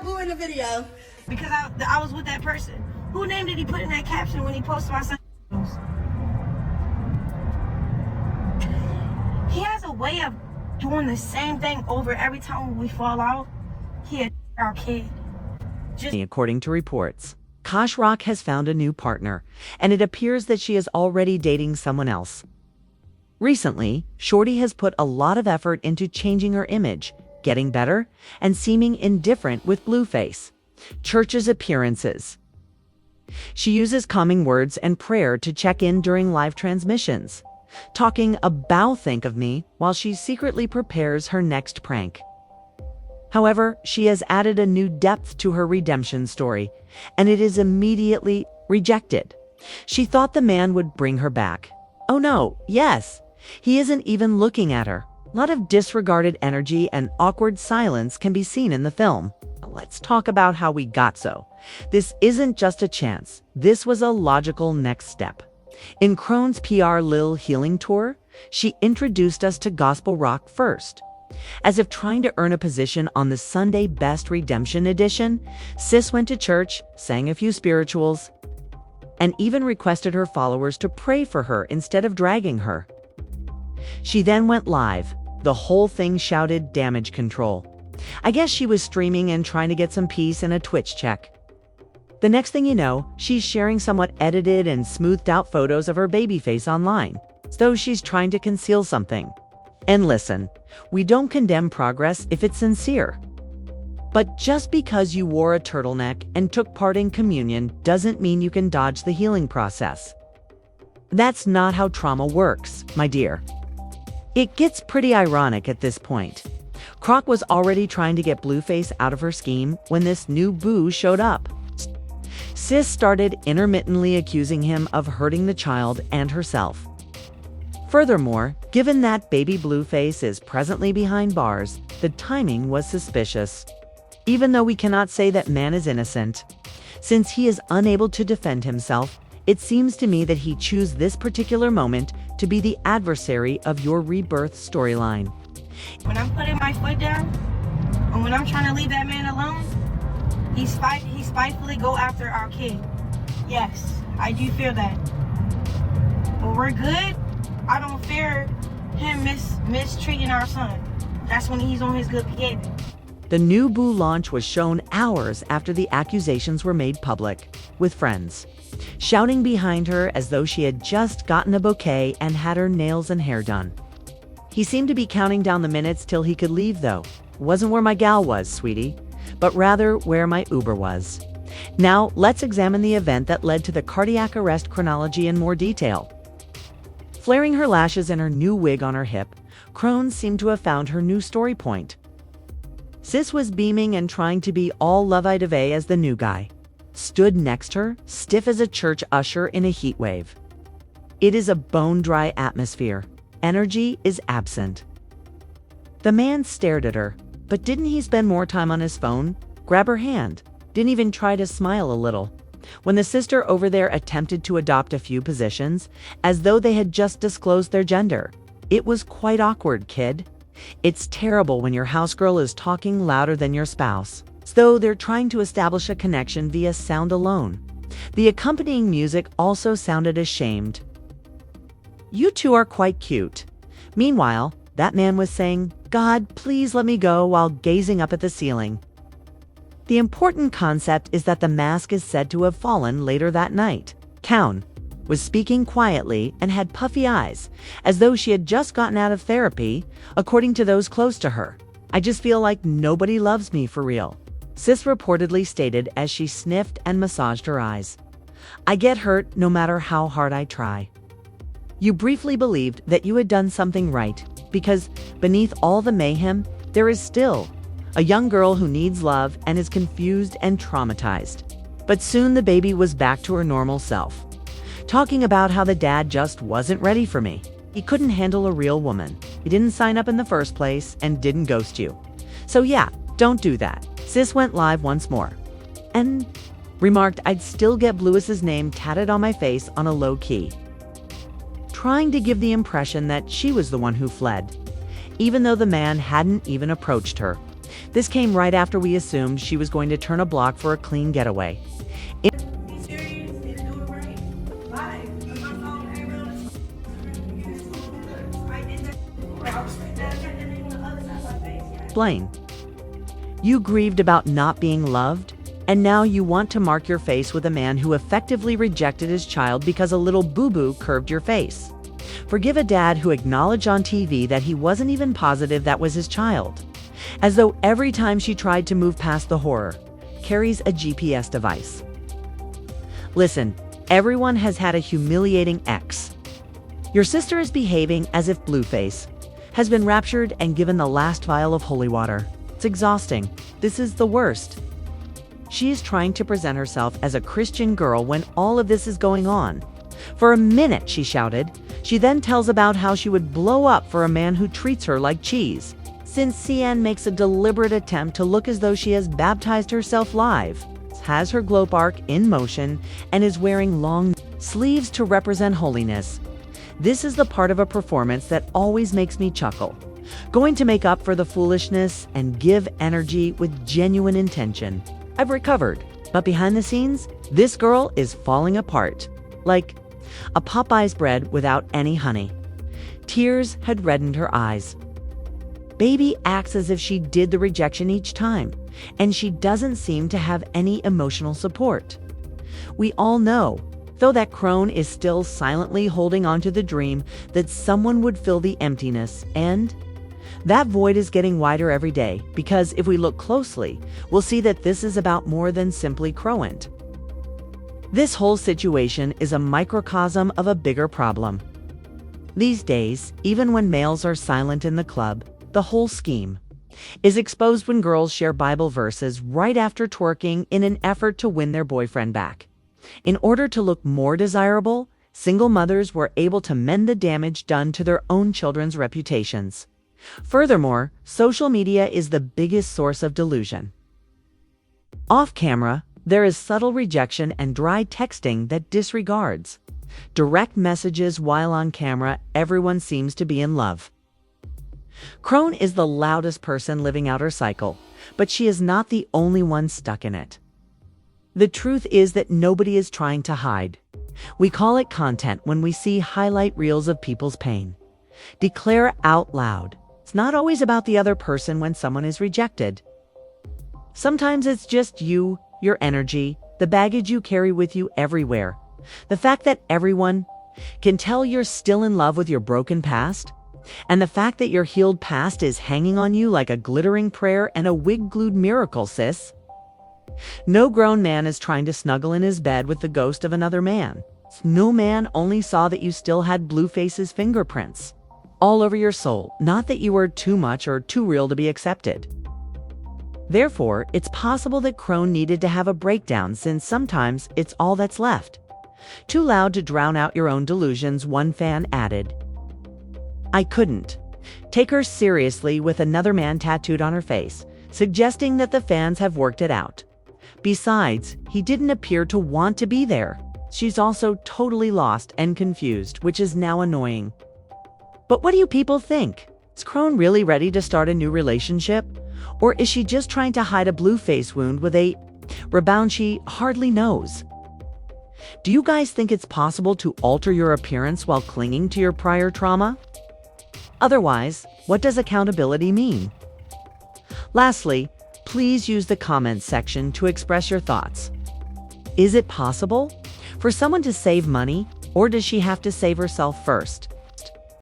Who in the video? Because I was with that person. Who name did he put in that caption when he posted my son? He has a way of doing the same thing over every time we fall out. He had our kid. According to reports, Chrisean Rock has found a new partner, and it appears that she is already dating someone else. Recently, Shorty has put a lot of effort into changing her image, getting better, and seeming indifferent with Blueface. Church's appearances. She uses calming words and prayer to check in during live transmissions, talking about think of me while she secretly prepares her next prank. However, she has added a new depth to her redemption story, and it is immediately rejected. She thought the man would bring her back. Oh no, yes, he isn't even looking at her. A lot of disregarded energy and awkward silence can be seen in the film. Let's talk about how we got so. This isn't just a chance. This was a logical next step. In Crohn's PR Lil Healing Tour, she introduced us to gospel rock first. As if trying to earn a position on the Sunday Best Redemption edition, Sis went to church, sang a few spirituals, and even requested her followers to pray for her instead of dragging her. She then went live. The whole thing shouted damage control. I guess she was streaming and trying to get some peace and a Twitch check. The next thing you know, she's sharing somewhat edited and smoothed out photos of her baby face online, as though she's trying to conceal something. And listen, we don't condemn progress if it's sincere. But just because you wore a turtleneck and took part in communion doesn't mean you can dodge the healing process. That's not how trauma works, my dear. It gets pretty ironic at this point. Croc was already trying to get Blueface out of her scheme when this new boo showed up. Sis started intermittently accusing him of hurting the child and herself. Furthermore, given that baby Blueface is presently behind bars, the timing was suspicious. Even though we cannot say that man is innocent, since he is unable to defend himself, it seems to me that he chose this particular moment to be the adversary of your rebirth storyline. When I'm putting my foot down, and when I'm trying to leave that man alone, he spitefully go after our kid. Yes, I do feel that. When we're good, I don't fear him mistreating our son. That's when he's on his good behavior. The new boo launch was shown hours after the accusations were made public, with friends shouting behind her as though she had just gotten a bouquet and had her nails and hair done. He seemed to be counting down the minutes till he could leave, though. Wasn't where my gal was, sweetie, but rather where my Uber was. Now, let's examine the event that led to the cardiac arrest chronology in more detail. Flaring her lashes and her new wig on her hip, Crohn seemed to have found her new story point. Sis was beaming and trying to be all lovey-dovey as the new guy. Stood next her, stiff as a church usher in a heat wave. It is a bone-dry atmosphere. Energy is absent. The man stared at her, but didn't he spend more time on his phone? Grab her hand. Didn't even try to smile a little. When the sister over there attempted to adopt a few positions, as though they had just disclosed their gender. It was quite awkward, kid. It's terrible when your housegirl is talking louder than your spouse, as though they're trying to establish a connection via sound alone. The accompanying music also sounded ashamed. You two are quite cute. Meanwhile, that man was saying, God, please let me go, while gazing up at the ceiling. The important concept is that the mask is said to have fallen later that night. Kaun was speaking quietly and had puffy eyes, as though she had just gotten out of therapy, according to those close to her. I just feel like nobody loves me for real, Sis reportedly stated as she sniffed and massaged her eyes. I get hurt no matter how hard I try. You briefly believed that you had done something right, because beneath all the mayhem, there is still a young girl who needs love and is confused and traumatized. But soon the baby was back to her normal self, talking about how the dad just wasn't ready for me. He couldn't handle a real woman. He didn't sign up in the first place and didn't ghost you. So yeah, don't do that. Sis went live once more and remarked I'd still get Blue's name tatted on my face on a low key, trying to give the impression that she was the one who fled, even though the man hadn't even approached her. This came right after we assumed she was going to turn a block for a clean getaway. Be serious and do it right. Live. On my phone, everyone I did that. I respect that. I got the name on the other side of my face. Yeah. Explain. You grieved about not being loved, and now you want to mark your face with a man who effectively rejected his child because a little boo-boo curved your face. Forgive a dad who acknowledged on TV that he wasn't even positive that was his child. As though every time she tried to move past the horror, carries a GPS device. Listen, everyone has had a humiliating ex. Your sister is behaving as if Blueface has been raptured and given the last vial of holy water. It's exhausting. This is the worst. She is trying to present herself as a Christian girl when all of this is going on. For a minute, she shouted. She then tells about how she would blow up for a man who treats her like cheese. Since Chrisean makes a deliberate attempt to look as though she has baptized herself live, has her glow arc in motion, and is wearing long sleeves to represent holiness. This is the part of a performance that always makes me chuckle. Going to make up for the foolishness and give energy with genuine intention. I've recovered, but behind the scenes, this girl is falling apart. Like a Popeye's bread without any honey. Tears had reddened her eyes. Baby acts as if she did the rejection each time, and she doesn't seem to have any emotional support. We all know, though, that Crone is still silently holding on to the dream that someone would fill the emptiness, and that void is getting wider every day, because if we look closely, we'll see that this is about more than simply Crone. This whole situation is a microcosm of a bigger problem. These days, even when males are silent in the club, the whole scheme is exposed when girls share Bible verses right after twerking in an effort to win their boyfriend back. In order to look more desirable, single mothers were able to mend the damage done to their own children's reputations. Furthermore, social media is the biggest source of delusion. Off camera, there is subtle rejection and dry texting that disregards direct messages, while on camera, everyone seems to be in love. Crone is the loudest person living out her cycle, but she is not the only one stuck in it. The truth is that nobody is trying to hide. We call it content when we see highlight reels of people's pain. Declare out loud. It's not always about the other person when someone is rejected. Sometimes it's just you, your energy, the baggage you carry with you everywhere. The fact that everyone can tell you're still in love with your broken past, and the fact that your healed past is hanging on you like a glittering prayer and a wig-glued miracle, sis. No grown man is trying to snuggle in his bed with the ghost of another man. No man only saw that you still had Blueface's fingerprints all over your soul, not that you were too much or too real to be accepted. Therefore, it's possible that Crone needed to have a breakdown, since sometimes it's all that's left. Too loud to drown out your own delusions, one fan added. I couldn't take her seriously with another man tattooed on her face, suggesting that the fans have worked it out. Besides, he didn't appear to want to be there. She's also totally lost and confused, which is now annoying. But what do you people think? Is Crone really ready to start a new relationship? Or is she just trying to hide a Blueface wound with a rebound she hardly knows? Do you guys think it's possible to alter your appearance while clinging to your prior trauma? Otherwise, what does accountability mean? Lastly, please use the comments section to express your thoughts. Is it possible for someone to save money, or does she have to save herself first?